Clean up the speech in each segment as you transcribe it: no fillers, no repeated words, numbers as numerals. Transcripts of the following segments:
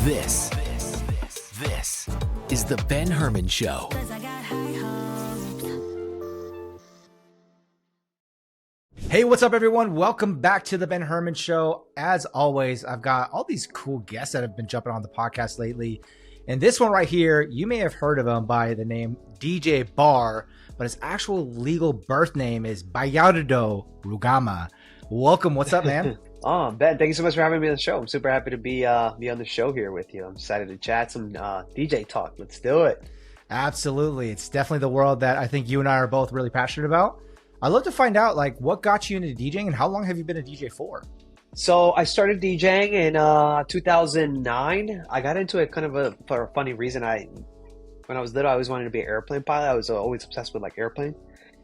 This is the Ben Herman Show. Hey, what's up, everyone? Welcome back to the Ben Herman Show. As always, I've got all these cool guests that have been jumping on the podcast lately. And this one right here, you may have heard of him by the name DJ Barr, but his actual legal birth name is Bayardo Rugama. Welcome. What's up, man? Oh, Ben, thank you so much for having me on the show. I'm super happy to be on the show here with you. I'm excited to chat some DJ talk. Let's do it. Absolutely. It's definitely the world that I think you and I are both really passionate about. I'd love to find out, like, what got you into DJing and how long have you been a DJ for? So I started DJing in 2009. I got into it kind of for a funny reason. When I was little, I always wanted to be an airplane pilot. I was always obsessed with like airplanes.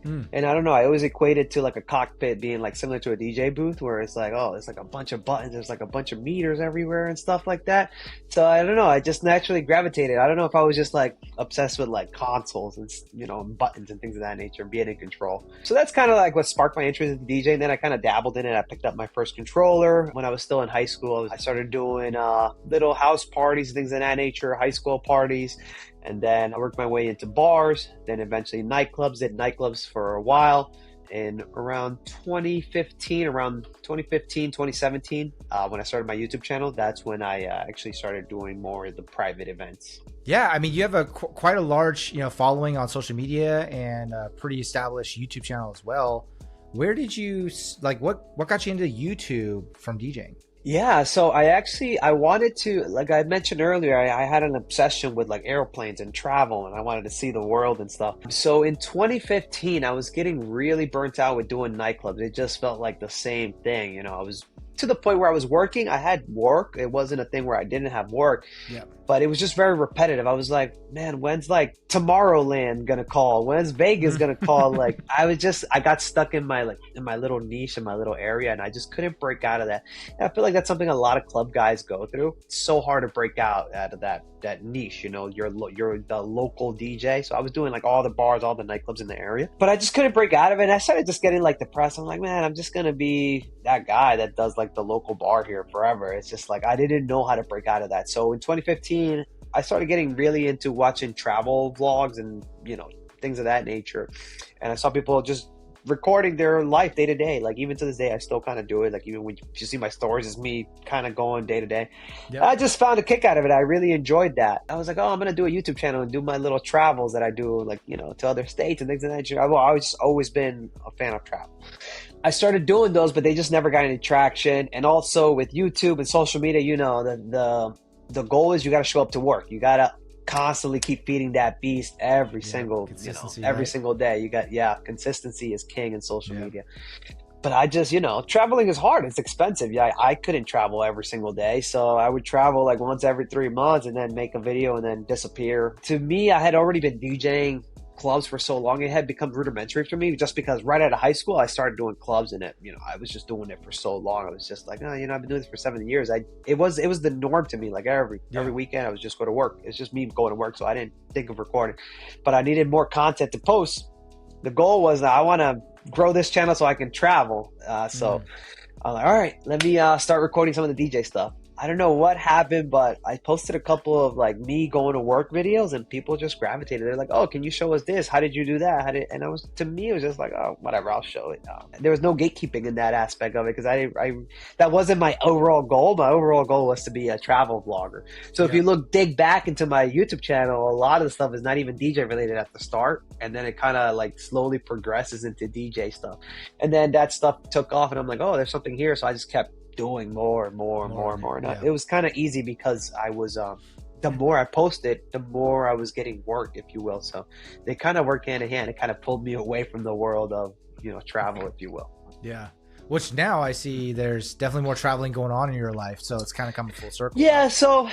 And I don't know, I always equated to like a cockpit being like similar to a DJ booth where it's like, oh, it's like a bunch of buttons, there's like a bunch of meters everywhere and stuff like that. So I don't know, I just naturally gravitated. I don't know if I was just like obsessed with like consoles and, you know, buttons and things of that nature, being in control. So that's kind of like what sparked my interest in DJ. And then I kind of dabbled in it. I picked up my first controller when I was still in high school. I started doing little house parties, things of that nature, high school parties. And then I worked my way into bars, then eventually nightclubs, did nightclubs for a while. And around 2015, 2017, when I started my YouTube channel, that's when I actually started doing more of the private events. Yeah, I mean, you have quite a large, following on social media and a pretty established YouTube channel as well. Where did you, what got you into YouTube from DJing? Yeah, so I wanted to, like I mentioned earlier, I had an obsession with like airplanes and travel, and I wanted to see the world and stuff. So in 2015, I was getting really burnt out with doing nightclubs. It just felt like the same thing. I was to the point where I was working. I had work. It wasn't a thing where I didn't have work. Yeah. But it was just very repetitive. I was like, man, when's like Tomorrowland gonna call? When's Vegas gonna call? Like I got stuck in my little niche, in my little area, and I just couldn't break out of that. And I feel like that's something a lot of club guys go through. It's so hard to break out of that niche. You're the local DJ. So I was doing like all the bars, all the nightclubs in the area, but I just couldn't break out of it. And I started just getting like depressed. I'm like, man, I'm just gonna be that guy that does like the local bar here forever. It's just like I didn't know how to break out of that. So in 2015, I started getting really into watching travel vlogs and things of that nature, and I saw people just recording their life day to day. Like even to this day, I still kind of do it. Like even when you see my stories, it's me kind of going day to day. Yep. I just found a kick out of it. I really enjoyed that. I was like, oh, I'm gonna do a YouTube channel and do my little travels that I do, like to other states and things of that nature. I've just always been a fan of travel. I started doing those, but they just never got any traction. And also with YouTube and social media, the goal is you got to show up to work. You got to constantly keep feeding that beast every single day. You got consistency is king in social media. But I just traveling is hard. It's expensive. Yeah, I couldn't travel every single day, so I would travel like once every 3 months and then make a video and then disappear. To me, I had already been DJing clubs for so long, it had become rudimentary for me, just because right out of high school I started doing clubs, and I was just doing it for so long. I was just like, I've been doing this for 7 years. It was the norm to me. Like every weekend I was just go to work. It's just me going to work, so I didn't think of recording, but I needed more content to post. The goal was that I want to grow this channel so I can travel. So I'm like, all right, let me start recording some of the DJ stuff. I don't know what happened, but I posted a couple of like me going to work videos, and people just gravitated. They're like, "Oh, can you show us this? How did you do that?" And to me, it was just like, "Oh, whatever, I'll show it." There was no gatekeeping in that aspect of it, because I that wasn't my overall goal. My overall goal was to be a travel vlogger. So if you dig back into my YouTube channel, a lot of the stuff is not even DJ related at the start, and then it kind of like slowly progresses into DJ stuff, and then that stuff took off, and I'm like, "Oh, there's something here," so I just kept doing more and more. And it was kind of easy because I was the more I posted, the more I was getting work, if you will. So they kind of work hand in hand. It kind of pulled me away from the world of travel, if you will. Yeah, which now I see there's definitely more traveling going on in your life, so it's kind of coming full circle. Yeah, so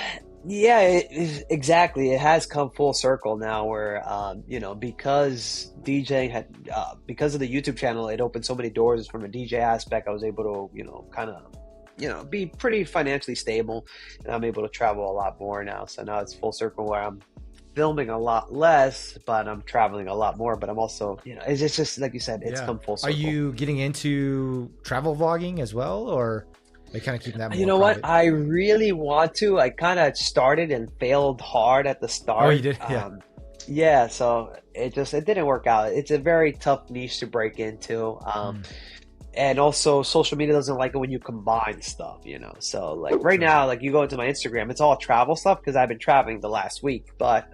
exactly, it has come full circle now, where because DJing had because of the YouTube channel, it opened so many doors from a DJ aspect. I was able to kind of be pretty financially stable, and I'm able to travel a lot more now. So now it's full circle where I'm filming a lot less, but I'm traveling a lot more. But I'm also, it's just like you said, it's come full circle. Are you getting into travel vlogging as well, or? They kind of keep that more You know what? private. I really want to. I kind of started and failed hard at the start. Oh, you did? Yeah. Yeah, so it didn't work out. It's a very tough niche to break into. And also social media doesn't like it when you combine stuff, you know? So like right now, like you go into my Instagram, it's all travel stuff because I've been traveling the last week. But,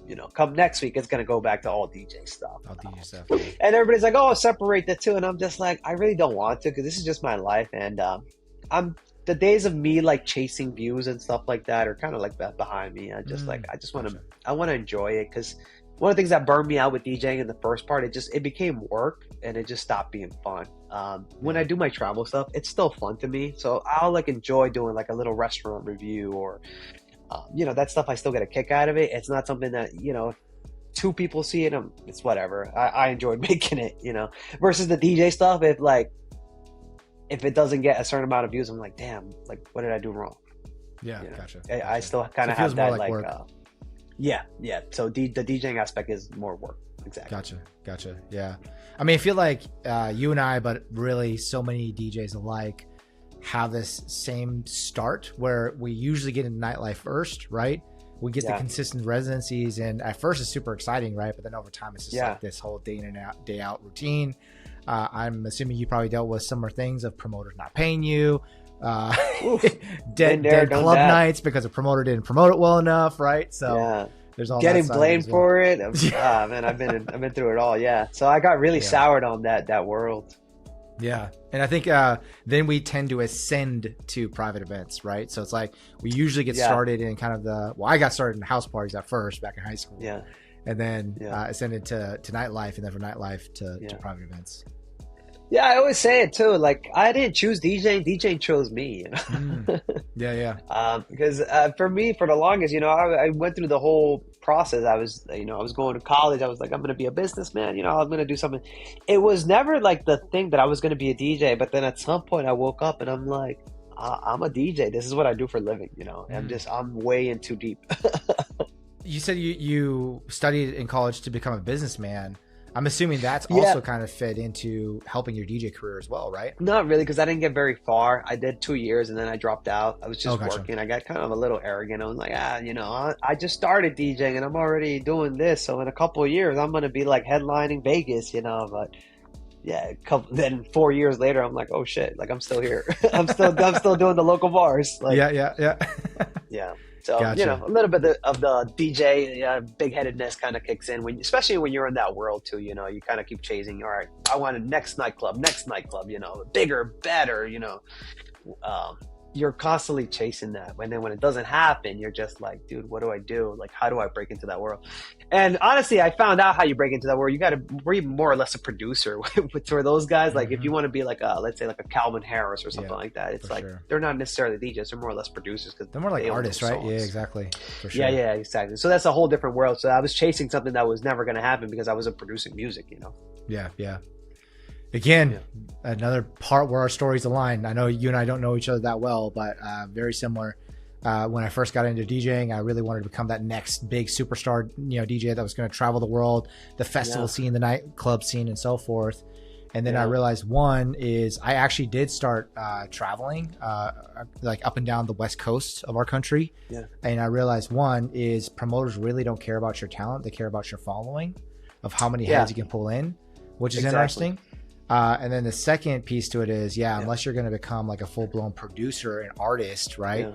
you know, come next week, it's going to go back to all DJ stuff. All DJ stuff. And everybody's like, oh, separate the two. And I'm just like, I really don't want to because this is just my life. And the days of me like chasing views and stuff like that are kind of like that behind me. I just want to enjoy it because one of the things that burned me out with DJing in the first part, it became work and it just stopped being fun. When I do my travel stuff, it's still fun to me. So I'll like enjoy doing like a little restaurant review or, you know, that stuff. I still get a kick out of it. It's not something that, you know, if 2 people see it, it's whatever. I enjoyed making it, you know, versus the DJ stuff. If it doesn't get a certain amount of views, I'm like, damn, like what did I do wrong? Yeah. You know? Gotcha. I still kind of have that like yeah. So the DJing aspect is more work. Exactly. Gotcha. Yeah. I mean, I feel like you and I, but really so many DJs alike have this same start where we usually get into nightlife first, right? We get the consistent residencies and at first it's super exciting, right? But then over time it's just like this whole day in and out, day out routine. I'm assuming you probably dealt with similar things of promoters not paying you, dead club nights because a promoter didn't promote it well enough, right? So there's all getting blamed for it. Man, I've been through it all. Yeah, so I got really soured on that world. Yeah, and I think then we tend to ascend to private events, right? So it's like we usually get started in kind of I got started in house parties at first back in high school. Yeah. And then ascended to nightlife, and then from nightlife to private events. Yeah, I always say it too. Like I didn't choose DJing; DJing chose me. You know? Because for me, for the longest, you know, I went through the whole process. I was going to college. I was like, I'm going to be a businessman. You know, I'm going to do something. It was never like the thing that I was going to be a DJ. But then at some point, I woke up and I'm like, I'm a DJ. This is what I do for a living. You know, I'm way in too deep. You said you studied in college to become a businessman. I'm assuming that's also kind of fed into helping your DJ career as well, right? Not really, because I didn't get very far. I did 2 years and then I dropped out. I was just working. I got kind of a little arrogant. I was like, you know, I just started DJing and I'm already doing this. So in a couple of years, I'm going to be like headlining Vegas, you know, but then 4 years later, I'm like, oh shit, like I'm still here. I'm still doing the local bars. Like, yeah. So, you know, a little bit of the DJ big-headedness kind of kicks in, especially when you're in that world too, you know, you kind of keep chasing, all right, I want a next nightclub, you know, bigger, better, you know. You're constantly chasing that. And then when it doesn't happen, you're just like, dude, what do I do? Like, how do I break into that world? And honestly, I found out how you break into that world. You got to be more or less a producer for those guys. Like if you want to be like let's say like a Calvin Harris or something like that, it's like they're not necessarily DJs. They're more or less producers because they're more like artists, right? Yeah, exactly. For sure. Yeah, exactly. So that's a whole different world. So I was chasing something that was never going to happen because I wasn't producing music, you know? Yeah. Again, another part where our stories align. I know you and I don't know each other that well, but very similar. When I first got into DJing, I really wanted to become that next big superstar, you know, DJ that was going to travel the world, the festival scene, the nightclub scene, and so forth. And then I realized one is I actually did start traveling like up and down the west coast of our country. Yeah. And I realized one is promoters really don't care about your talent. They care about your following of how many heads you can pull in, which is interesting. And then the second piece to it is, unless you're going to become like a full-blown producer and artist, right?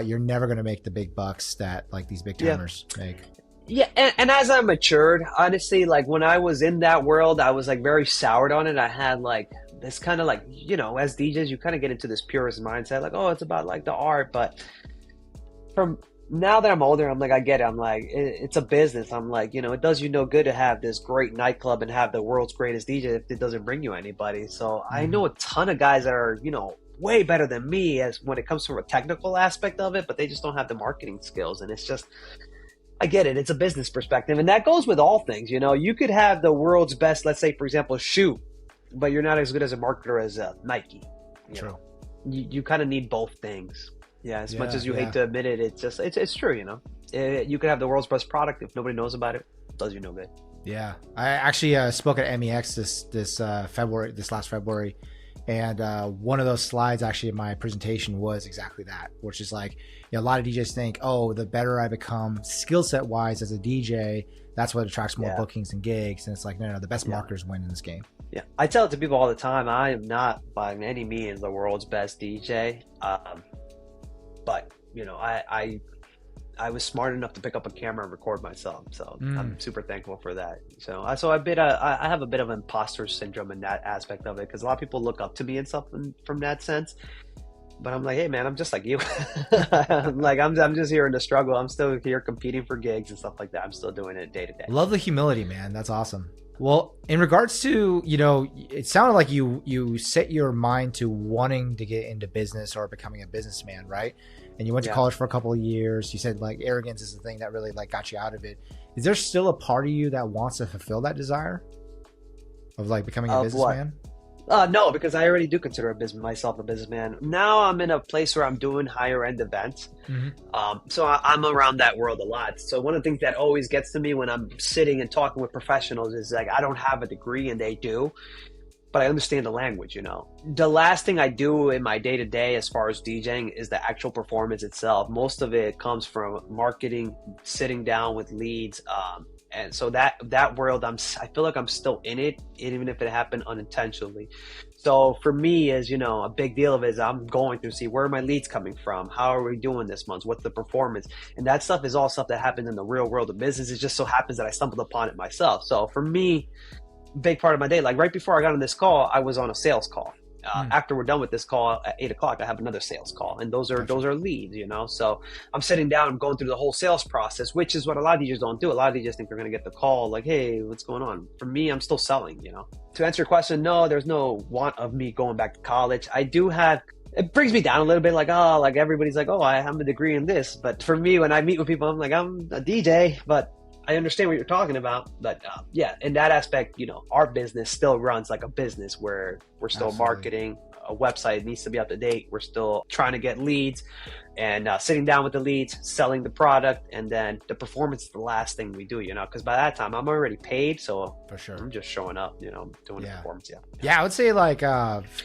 You're never going to make the big bucks that like these big timers make. Yeah, and as I matured, honestly, like when I was in that world, I was like very soured on it. I had like this kind of like, you know, as DJs, you kind of get into this purist mindset, like, oh, it's about like the art. But from now that I'm older, I'm like, I get it. I'm like, it's a business. I'm like, you know, it does you no good to have this great nightclub and have the world's greatest DJ if it doesn't bring you anybody. So I know a ton of guys that are, you know, way better than me as when it comes from a technical aspect of it, but they just don't have the marketing skills. And it's just, I get it. It's a business perspective. And that goes with all things. You know, you could have the world's best, let's say, for example, shoe, but you're not as good as a marketer as Nike. True. You kind of need both things. Yeah, as much as you hate to admit it, it's just it's true, you know. You could have the world's best product if nobody knows about it. It does you no good. Yeah, I actually spoke at MEX this last February, And one of those slides actually in my presentation was exactly that, which is like, a lot of DJs think, oh, the better I become skill set wise as a DJ, that's what attracts more bookings and gigs. And it's like, no, the best marketers win in this game. Yeah, I tell it to people all the time. I am not by any means the world's best DJ, but I was smart enough to pick up a camera and record myself, so I'm super thankful for that. So I have a bit of imposter syndrome in that aspect of it, because a lot of people look up to me and stuff from that sense. But I'm like, hey man, I'm just like you. I'm just here in the struggle. I'm still here competing for gigs and stuff like that. I'm still doing it day to day. Love the humility, man. That's awesome. Well, in regards to, it sounded like you set your mind to wanting to get into business or becoming a businessman, right? And you went to college for a couple of years. You said like arrogance is the thing that really like got you out of it. Is there still a part of you that wants to fulfill that desire of like becoming a businessman? No, because I already do consider myself a businessman. Now I'm in a place where I'm doing higher end events. So I'm around that world a lot. So one of the things that always gets to me when I'm sitting and talking with professionals is like, I don't have a degree and they do, but I understand the language, The last thing I do in my day to day as far as DJing is the actual performance itself. Most of it comes from marketing, sitting down with leads, and so that world, I feel like I'm still in it, even if it happened unintentionally. So for me, is a big deal of it is I'm going through, see, where are my leads coming from? How are we doing this month? What's the performance? And that stuff is all stuff that happens in the real world of business. It just so happens that I stumbled upon it myself. So for me, big part of my day, like right before I got on this call, I was on a sales call. After we're done with this call at 8:00, I have another sales call, and those are leads, So I'm sitting down and going through the whole sales process, which is what a lot of DJs don't do. A lot of DJs think they're going to get the call like, hey, what's going on? For me, I'm still selling, To answer your question, no, there's no want of me going back to college. I do have, it brings me down a little bit, like, oh, like everybody's like, oh, I have a degree in this. But for me, when I meet with people, I'm like, I'm a DJ, but I understand what you're talking about. But in that aspect, our business still runs like a business where we're still marketing. A website needs to be up to date. We're still trying to get leads and sitting down with the leads, selling the product, and then the performance is the last thing we do, because by that time I'm already paid. So for sure, I'm just showing up, doing the performance. Yeah, I would say like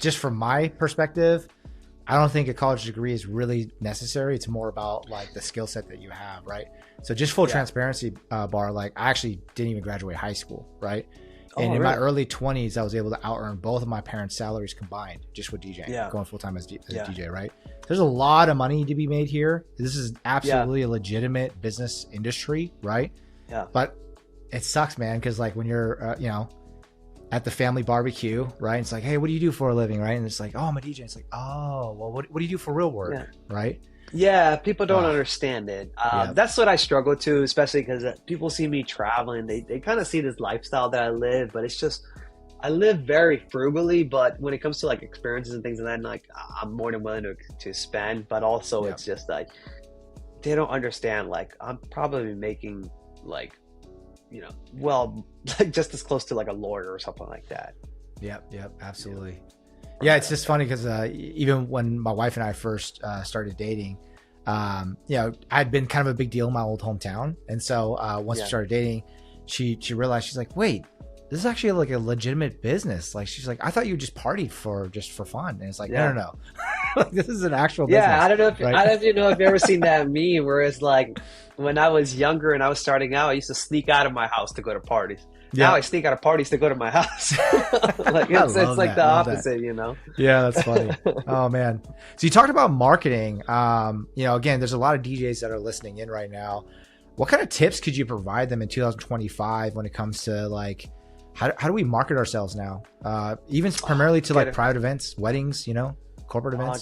just from my perspective, I don't think a college degree is really necessary. It's more about like the skill set that you have, right? So just full transparency, Bar, like I actually didn't even graduate high school, right? And in my early 20s, I was able to out-earn both of my parents' salaries combined just with DJing, going full-time as a DJ, right? There's a lot of money to be made here. This is absolutely a legitimate business industry, right? Yeah. But it sucks, man, because like when you're, at the family barbecue, right? It's like, hey, what do you do for a living, right? And it's like, oh, I'm a DJ. It's like, oh, well, what do you do for real work, right? Yeah, people don't understand it. That's what I struggle to, especially because people see me traveling. They kind of see this lifestyle that I live, but it's just, I live very frugally. But when it comes to like experiences and things and that, like I'm more than willing to spend. But also it's just like, they don't understand. Like I'm probably making like, like just as close to like a lawyer or something like that. Yep, absolutely. Yeah, it's just funny because even when my wife and I first started dating, I'd been kind of a big deal in my old hometown. And so once we started dating, she realized, she's like, wait, this is actually like a legitimate business. Like, she's like, I thought you just partied for fun. And it's like, no. Like, this is an actual business. Yeah, I don't know if you know if you've ever seen that meme where it's like, when I was younger and I was starting out, I used to sneak out of my house to go to parties. Now I sneak out of parties to go to my house. Like it's like the opposite, Yeah, that's funny. Oh man. So you talked about marketing. Again, there's a lot of DJs that are listening in right now. What kind of tips could you provide them in 2025 when it comes to like, how do we market ourselves now? Even primarily to like private events, weddings, corporate events.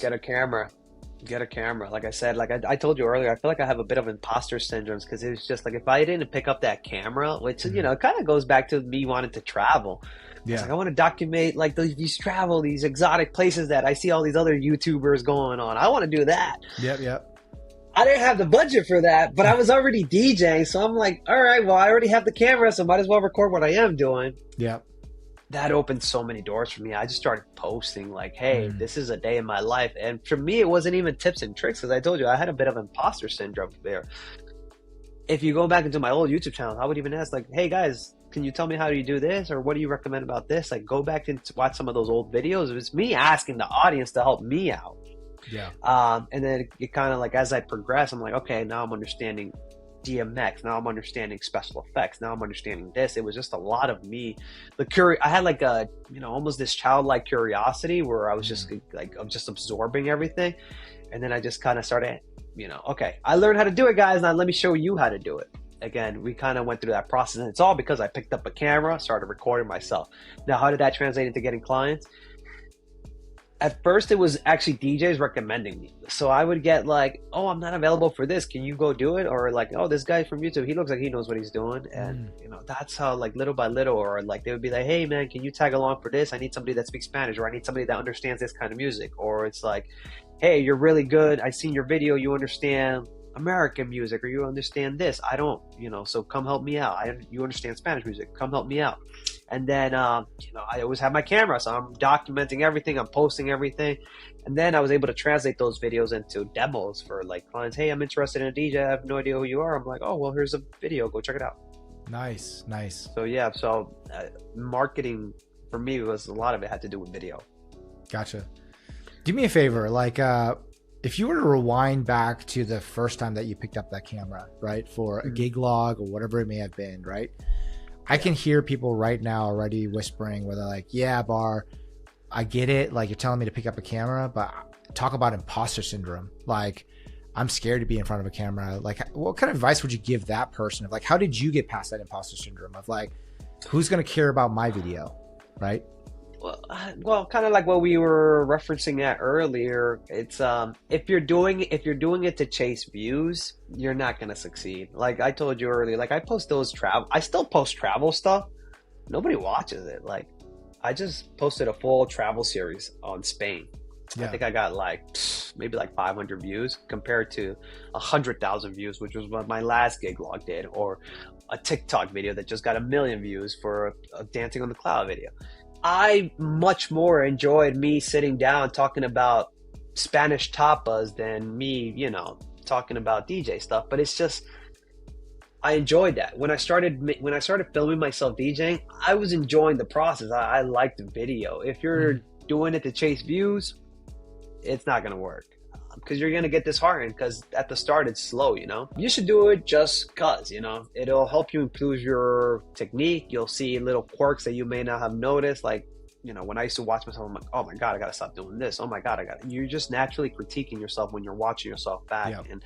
Get a camera. Like I said, like I told you earlier, I feel like I have a bit of imposter syndrome because it was just like, if I didn't pick up that camera, which, it kind of goes back to me wanting to travel. Yeah. Like, I want to document like these exotic places that I see all these other YouTubers going on. I want to do that. Yep. I didn't have the budget for that, but I was already DJing. So I'm like, all right, well, I already have the camera, so might as well record what I am doing. Yep. That opened so many doors for me. I just started posting like, hey, this is a day in my life. And for me, it wasn't even tips and tricks, because I told you I had a bit of imposter syndrome there. If you go back into my old YouTube channel, I would even ask like, hey guys, can you tell me how do you do this? Or what do you recommend about this? Like, go back and watch some of those old videos. It was me asking the audience to help me out. Yeah. And then it kind of like, as I progress, I'm like, okay, now I'm understanding DMX. Now I'm understanding special effects. Now I'm understanding this. It was just a lot of me. I had like a, almost this childlike curiosity where I was just like, I'm just absorbing everything. And then I just kind of started, okay, I learned how to do it, guys. Now let me show you how to do it. Again, we kind of went through that process, and it's all because I picked up a camera, started recording myself. Now, how did that translate into getting clients? At first, it was actually DJs recommending me. So I would get like, oh, I'm not available for this. Can you go do it? Or like, oh, this guy from YouTube, he looks like he knows what he's doing. And, that's how, like, little by little, or like they would be like, hey, man, can you tag along for this? I need somebody that speaks Spanish, or I need somebody that understands this kind of music. Or it's like, hey, you're really good. I seen your video. You understand American music, or you understand this. I don't, so come help me out. You understand Spanish music. Come help me out. And then, I always have my camera, so I'm documenting everything. I'm posting everything. And then I was able to translate those videos into demos for like clients. Hey, I'm interested in a DJ. I have no idea who you are. I'm like, oh, well, here's a video. Go check it out. Nice. So, yeah. So marketing for me was a lot of it had to do with video. Gotcha. Do me a favor. Like, if you were to rewind back to the first time that you picked up that camera, right, for a gig log or whatever it may have been, right? I can hear people right now already whispering where they're like, yeah, Barr, I get it. Like, you're telling me to pick up a camera, but talk about imposter syndrome. Like, I'm scared to be in front of a camera. Like, what kind of advice would you give that person? Of like, how did you get past that imposter syndrome of like, who's going to care about my video, right? Well, kind of like what we were referencing at earlier. It's if you're doing it to chase views, you're not gonna succeed. Like I told you earlier, like I still post travel stuff. Nobody watches it. Like I just posted a full travel series on Spain. Yeah. I think I got like maybe like 500 views compared to 100,000 views, which was what my last gig log did, or a TikTok video that just got 1 million views for a Dancing on the Cloud video. I much more enjoyed me sitting down talking about Spanish tapas than me, talking about DJ stuff. But it's just, I enjoyed that. When I started filming myself DJing, I was enjoying the process. I liked the video. If you're doing it to chase views, it's not going to work. Because you're going to get disheartened because at the start it's slow, You should do it just because, It'll help you improve your technique. You'll see little quirks that you may not have noticed. Like, when I used to watch myself, I'm like, oh my God, I got to stop doing this. Oh my God, you're just naturally critiquing yourself when you're watching yourself back. Yep. And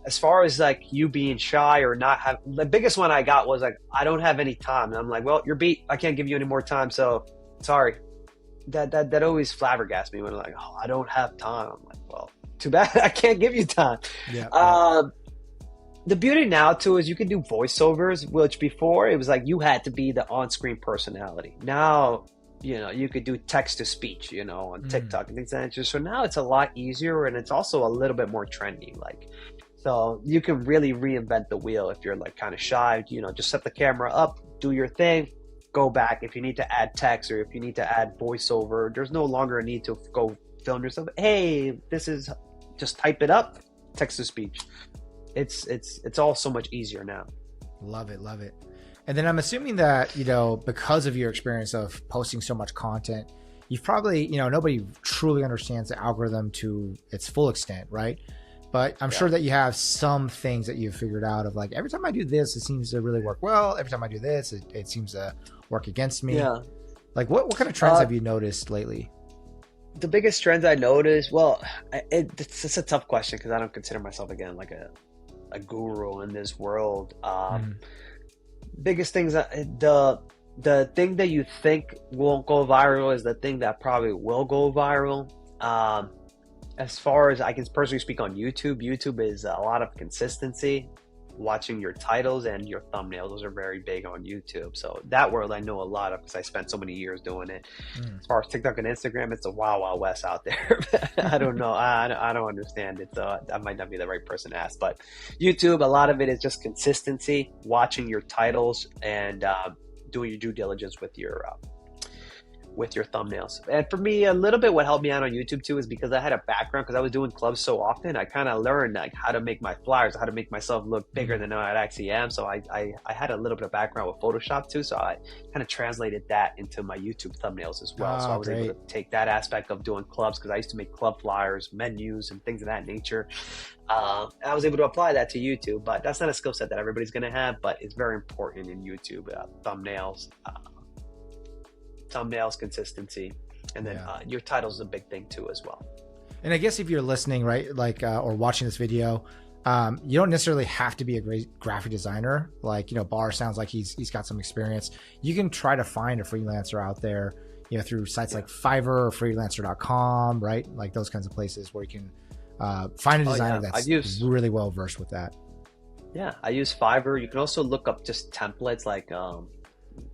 as far as like you being shy or not the biggest one I got was like, I don't have any time. And I'm like, well, you're beat. I can't give you any more time. So sorry. That always flabbergasts me when I'm like, oh, I don't have time. I'm like, well, too bad. I can't give you time. Yeah. The beauty now too is you can do voiceovers, which before it was like you had to be the on-screen personality. Now, you could do text to speech, on TikTok and things like that. So now it's a lot easier, and it's also a little bit more trendy. Like, so you can really reinvent the wheel if you're like kind of shy. Just set the camera up, do your thing, go back. If you need to add text or if you need to add voiceover, there's no longer a need to go film yourself. Hey, this is. Just type it up, text to speech. It's all so much easier now. Love it. And then I'm assuming that, because of your experience of posting so much content, you've probably, nobody truly understands the algorithm to its full extent, right? But I'm sure that you have some things that you've figured out of like, every time I do this, it seems to really work well. Every time I do this, it seems to work against me. Yeah. Like what kind of trends have you noticed lately? The biggest trends I noticed, well, it's a tough question because I don't consider myself, again, like a guru in this world. Biggest things, the thing that you think won't go viral is the thing that probably will go viral. As far as I can personally speak on YouTube is a lot of consistency. Watching your titles and your thumbnails, those are very big on YouTube. So that world I know a lot of because I spent so many years doing it. As far as TikTok and Instagram, it's a wild west out there. I don't know. I don't understand it. So I might not be the right person to ask. But YouTube, a lot of it is just consistency, watching your titles and doing your due diligence with your with your thumbnails. And for me, a little bit what helped me out on YouTube too is because I had a background, because I was doing clubs so often, I kind of learned like how to make my flyers, how to make myself look bigger than I actually am. So I had a little bit of background with Photoshop too, so I kind of translated that into my YouTube thumbnails as well. So I was able to take that aspect of doing clubs, because I used to make club flyers, menus, and things of that nature. I was able to apply that to YouTube, but that's not a skill set that everybody's going to have, but it's very important in YouTube. Thumbnails, consistency, and then your title's a big thing too as well. And I guess if you're listening, right, like or watching this video, you don't necessarily have to be a great graphic designer. Like, you know, Barr sounds like he's got some experience. You can try to find a freelancer out there, you know, through sites like Fiverr or freelancer.com, right? Like those kinds of places where you can find a designer that's really well versed with that. Yeah, I use Fiverr. You can also look up just templates, like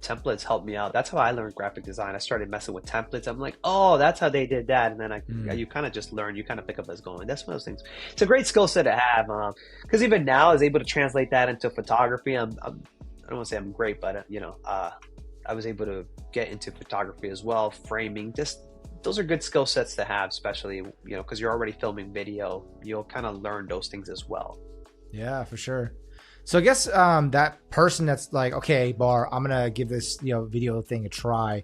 templates help me out. That's how I learned graphic design. I started messing with templates. I'm like, oh, that's how they did that. And then you kind of just learn, you kind of pick up as going. That's one of those things. It's a great skill set to have, because even now I was able to translate that into photography. I don't want to say I'm great, but you know, I was able to get into photography as well, framing. Just those are good skill sets to have, especially, you know, because you're already filming video. You'll kind of learn those things as well. Yeah, for sure. So I guess that person that's like, okay, Barr, I'm gonna give this, you know, video thing a try.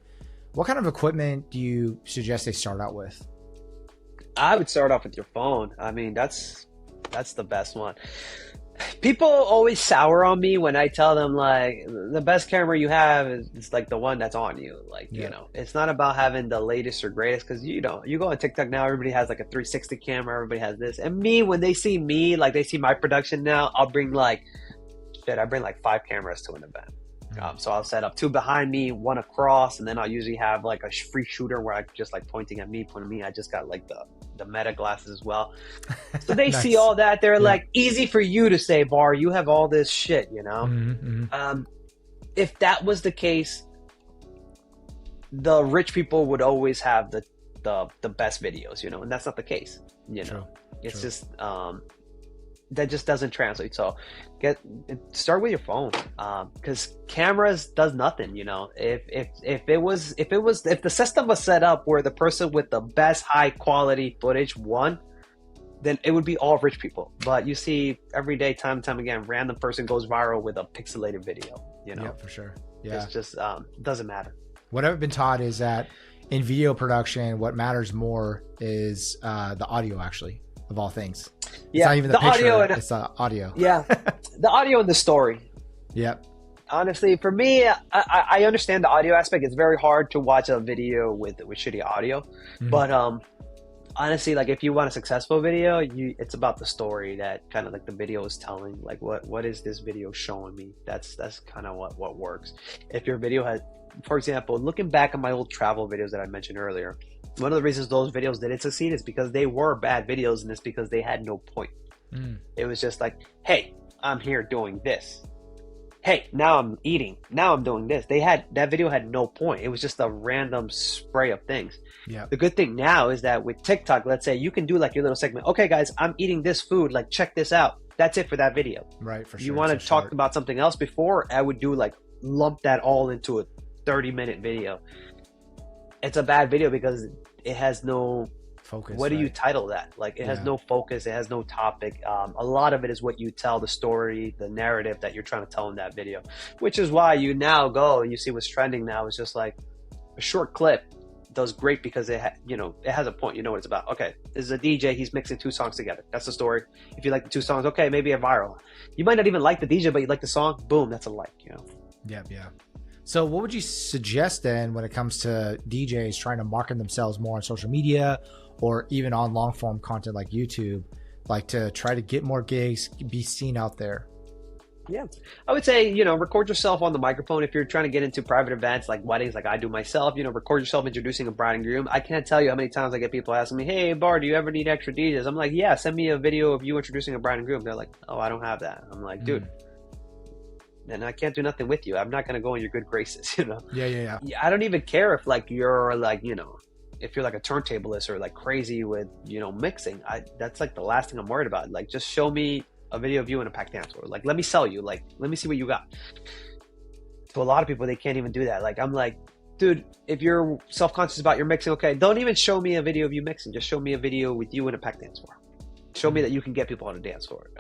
What kind of equipment do you suggest they start out with? I would start off with your phone. I mean, that's the best one. People always sour on me when I tell them like the best camera you have is like the one that's on you. Like, you know, it's not about having the latest or greatest, because you know, you go on TikTok now, everybody has like a 360 camera, everybody has this. And me, when they see me, like they see my production now, I bring like 5 cameras to an event. So I'll set up 2 behind me, 1 across, and then I'll usually have like a free shooter where I just like pointing at me. I just got like the meta glasses as well. So they see all that. They're like, easy for you to say, Barr, you have all this shit, you know? If that was the case, the rich people would always have the best videos, you know, and that's not the case, you know? It's just, that just doesn't translate. So start with your phone, because cameras does nothing, you know. If the system was set up where the person with the best high quality footage won, then it would be all rich people. But you see every day, time and time again, random person goes viral with a pixelated video, you know. Yeah, for sure. Yeah, it's just doesn't matter. What I've been taught is that in video production, what matters more is the audio, actually, of all things. It's not even the picture, audio, it's the audio. Yeah, the audio and the story. Yep. Honestly, for me, I understand the audio aspect. It's very hard to watch a video with shitty audio. But honestly, like if you want a successful video, it's about the story that kind of like the video is telling. Like what is this video showing me? That's kind of what works. If your video has, for example, looking back at my old travel videos that I mentioned earlier, one of the reasons those videos didn't succeed is because they were bad videos, and it's because they had no point. It was just like, hey, I'm here doing this. Hey, now I'm eating. Now I'm doing this. That video had no point. It was just a random spray of things. Yeah. The good thing now is that with TikTok, let's say you can do like your little segment. Okay, guys, I'm eating this food. Like, check this out. That's it for that video. Right, for sure. You want to talk about something else before? I would do like lump that all into a 30-minute video. It's a bad video because it has no focus. What do you title that? Like, it has no focus. It has no topic. A lot of it is what you tell, the story, the narrative that you're trying to tell in that video, which is why you now go and you see what's trending now is just like a short clip does great because it has a point. You know what it's about. Okay, this is a DJ. He's mixing 2 songs together. That's the story. If you like the 2 songs, okay, maybe a viral. You might not even like the DJ, but you like the song. Boom, that's a like. You know. Yeah. So what would you suggest then when it comes to DJs trying to market themselves more on social media or even on long form content like YouTube, like to try to get more gigs, be seen out there? Yeah, I would say, record yourself on the microphone. If you're trying to get into private events like weddings, like I do myself, record yourself introducing a bride and groom. I can't tell you how many times I get people asking me, hey, Barr, do you ever need extra DJs? I'm like, yeah, send me a video of you introducing a bride and groom. They're like, oh, I don't have that. I'm like, dude. And I can't do nothing with you. I'm not going to go in your good graces, Yeah. I don't even care if like you're like, if you're like a turntablist or like crazy with, mixing. That's like the last thing I'm worried about. Like, just show me a video of you in a pack dance, or like, let me sell you. Like, let me see what you got. To a lot of people, they can't even do that. Like, I'm like, dude, if you're self-conscious about your mixing, okay, don't even show me a video of you mixing. Just show me a video with you in a packed dance floor. Show me that you can get people on a dance floor.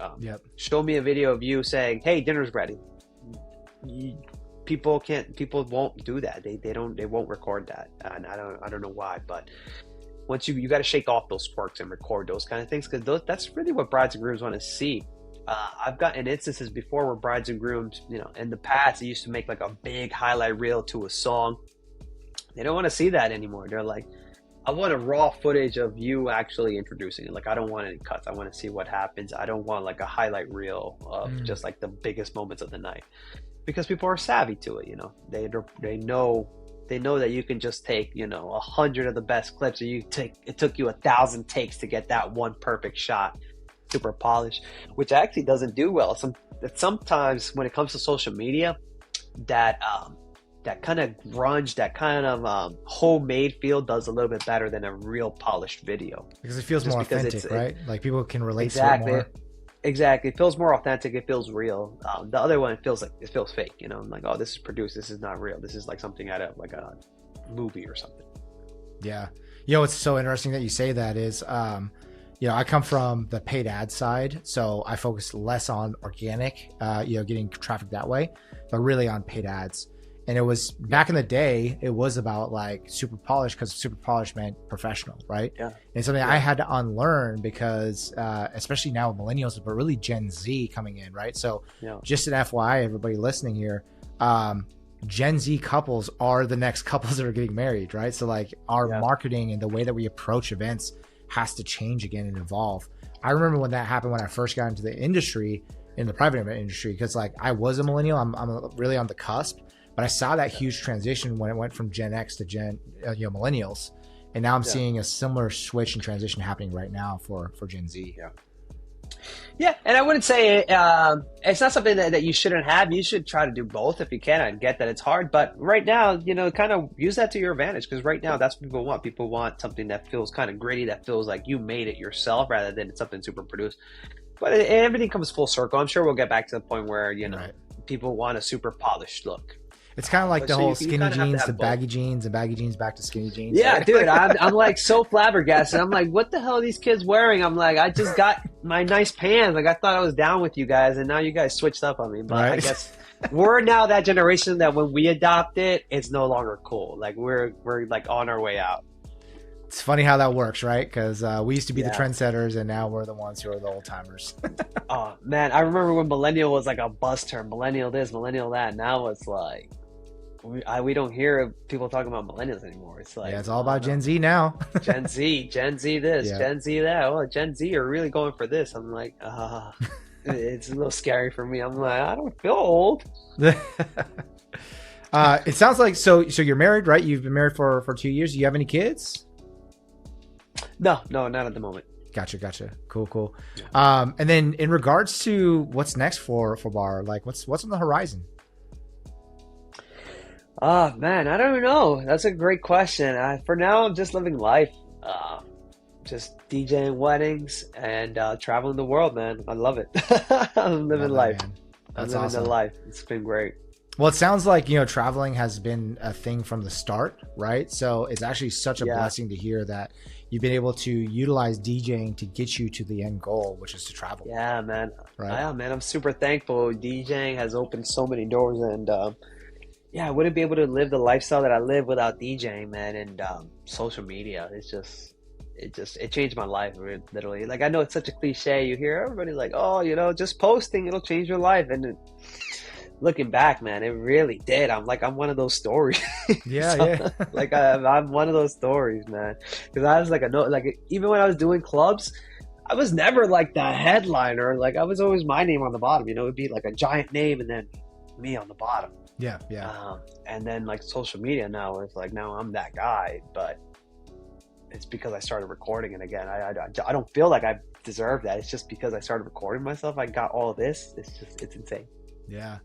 Show me a video of you saying, "Hey, dinner's ready." People won't do that. They won't record that, and I don't know why. But once you got to shake off those sparks and record those kind of things, because that's really what brides and grooms want to see. I've gotten instances before where brides and grooms, in the past, they used to make like a big highlight reel to a song. They don't want to see that anymore. They're like, I want a raw footage of you actually introducing it. Like, I don't want any cuts. I want to see what happens. I don't want like a highlight reel of just like the biggest moments of the night, because people are savvy to it. They know that you can just take 100 of the best clips, and it took you 1,000 takes to get that one perfect shot, super polished, which actually doesn't do well. Sometimes when it comes to social media, that kind of grunge, that kind of homemade feel does a little bit better than a real polished video. Because it feels more authentic, right? Like people can relate exactly, to it more. Exactly. It feels more authentic. It feels real. The other one, it feels fake. I'm like, oh, this is produced. This is not real. This is like something out of like a movie or something. Yeah. It's so interesting that you say that is, I come from the paid ad side, so I focus less on organic, getting traffic that way, but really on paid ads. And it was back in the day, it was about like super polished, because super polished meant professional, right? Yeah. And something I had to unlearn because, especially now with millennials, but really Gen Z coming in, right? So just an FYI, everybody listening here, Gen Z couples are the next couples that are getting married, right? So like our marketing and the way that we approach events has to change again and evolve. I remember when that happened when I first got into the industry, in the private event industry, because like I was a millennial, I'm really on the cusp. But I saw that huge transition when it went from Gen X to millennials, and now I'm seeing a similar switch and transition happening right now for Gen Z. Yeah, and I wouldn't say it's not something that you shouldn't have. You should try to do both if you can. I get that it's hard, but right now, kind of use that to your advantage, because right now that's what people want. People want something that feels kind of gritty, that feels like you made it yourself rather than something super produced. But everything comes full circle. I'm sure we'll get back to the point where people want a super polished look. It's kind of like the whole skinny jeans to baggy jeans, and baggy jeans back to skinny jeans. Yeah, right? Dude, I'm like so flabbergasted. I'm like, what the hell are these kids wearing? I'm like, I just got my nice pants. Like, I thought I was down with you guys, and now you guys switched up on me. But I guess we're now that generation that when we adopt it, it's no longer cool. Like, we're like on our way out. It's funny how that works, right? Because we used to be the trendsetters, and now we're the ones who are the old timers. Oh, man, I remember when millennial was like a buzz term. Millennial this, millennial that. Now it's like, we don't hear people talking about millennials anymore. It's like, it's all about Gen Z now. Gen Z this, Gen Z that. Oh, Gen Z are really going for this. I'm like, it's a little scary for me. I'm like, I don't feel old. It sounds like so you're married, right? You've been married for 2 years. Do you have any kids? No, not at the moment. Gotcha. Cool. Yeah. And then in regards to what's next for Barr, like what's on the horizon? Oh, man, I don't know. That's a great question. For now, I'm just living life. Just DJing weddings and traveling the world, man. I love it. I'm living life. I'm living the life. It's been great. Well, it sounds like, traveling has been a thing from the start, right? So it's actually such a blessing to hear that you've been able to utilize DJing to get you to the end goal, which is to travel. Yeah, man. Right? Yeah, man. I'm super thankful. DJing has opened so many doors, and I wouldn't be able to live the lifestyle that I live without DJing, man. And social media, it changed my life, literally. Like, I know it's such a cliche. You hear everybody like, oh, just posting, it'll change your life. And looking back, man, it really did. I'm one of those stories. Yeah. Like, I'm one of those stories, man. Because I was even when I was doing clubs, I was never like the headliner. Like, I was always my name on the bottom. It would be like a giant name and then me on the bottom. Yeah. And then like social media now, it's like now I'm that guy, but it's because I started recording it again. I don't feel like I deserve that. It's just because I started recording myself. I got all of this. It's insane. Yeah.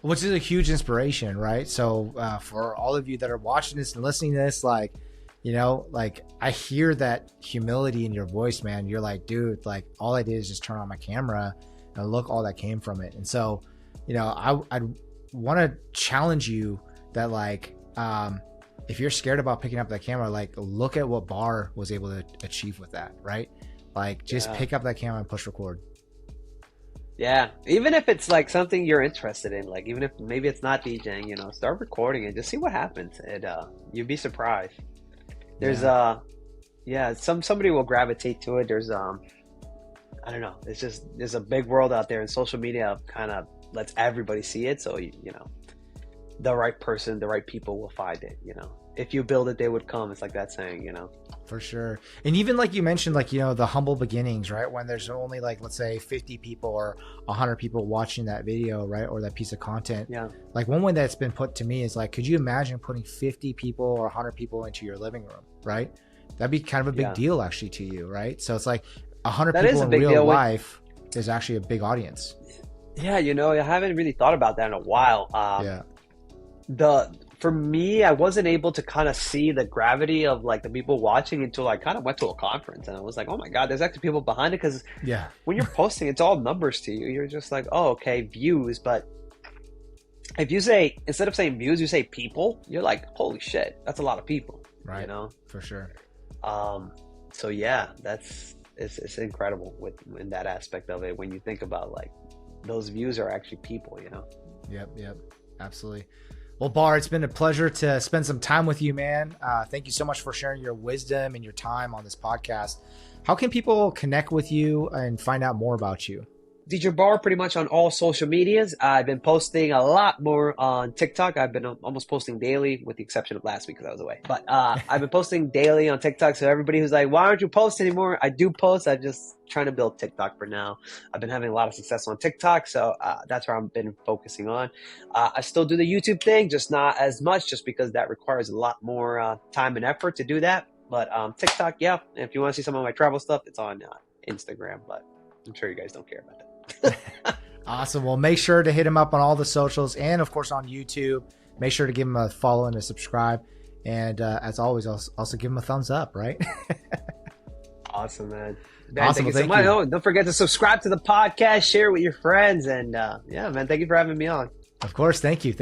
Which is a huge inspiration, right? So for all of you that are watching this and listening to this, like, I hear that humility in your voice, man. You're like, dude, like all I did is just turn on my camera and look all that came from it. And so, I'd want to challenge you that like, if you're scared about picking up that camera, like look at what Barr was able to achieve with that, right? Like just pick up that camera and push record. Yeah, even if it's like something you're interested in, like even if maybe it's not DJing, you know, start recording and just see what happens. And you'd be surprised. There's somebody will gravitate to it. There's I don't know. It's just there's a big world out there, and social media kind of lets everybody see it. So you know, the right person, the right people will find it. You know, if you build it, they would come. It's like that saying, you know. For sure. And even like you mentioned, like, you know, the humble beginnings, right? When there's only like, let's say 50 people or 100 people watching that video, right? Or that piece of content. Yeah. Like one way that's been put to me is like, could you imagine putting 50 people or 100 people into your living room, right? That'd be kind of a big deal actually to you, right? So it's like 100 people in real life is actually a big audience. Yeah, you know, I haven't really thought about that in a while. For me, I wasn't able to kind of see the gravity of like the people watching until I kind of went to a conference, and I was like, oh my God, there's actually people behind it. Because when you're posting, it's all numbers to you. You're just like, oh, okay, views. But if you say, instead of saying views, you say people, you're like, holy shit, that's a lot of people. Right. You know? For sure. So yeah, it's incredible in that aspect of it. When you think about like those views are actually people, you know? Yep. Absolutely. Well, Barr, it's been a pleasure to spend some time with you, man. Thank you so much for sharing your wisdom and your time on this podcast. How can people connect with you and find out more about you? DJ Barr pretty much on all social medias. I've been posting a lot more on TikTok. I've been almost posting daily with the exception of last week because I was away. But I've been posting daily on TikTok. So everybody who's like, why aren't you posting anymore? I do post. I'm just trying to build TikTok for now. I've been having a lot of success on TikTok. So that's where I've been focusing on. I still do the YouTube thing, just not as much just because that requires a lot more time and effort to do that. But TikTok, yeah. If you want to see some of my travel stuff, it's on Instagram. But I'm sure you guys don't care about that. Awesome. Well, make sure to hit him up on all the socials and of course on YouTube. Make sure to give him a follow and a subscribe. And as always, also give him a thumbs up, right? Awesome, man. Awesome. Thank you so much. Oh, don't forget to subscribe to the podcast, share with your friends. And yeah, man, thank you for having me on. Of course. Thank you.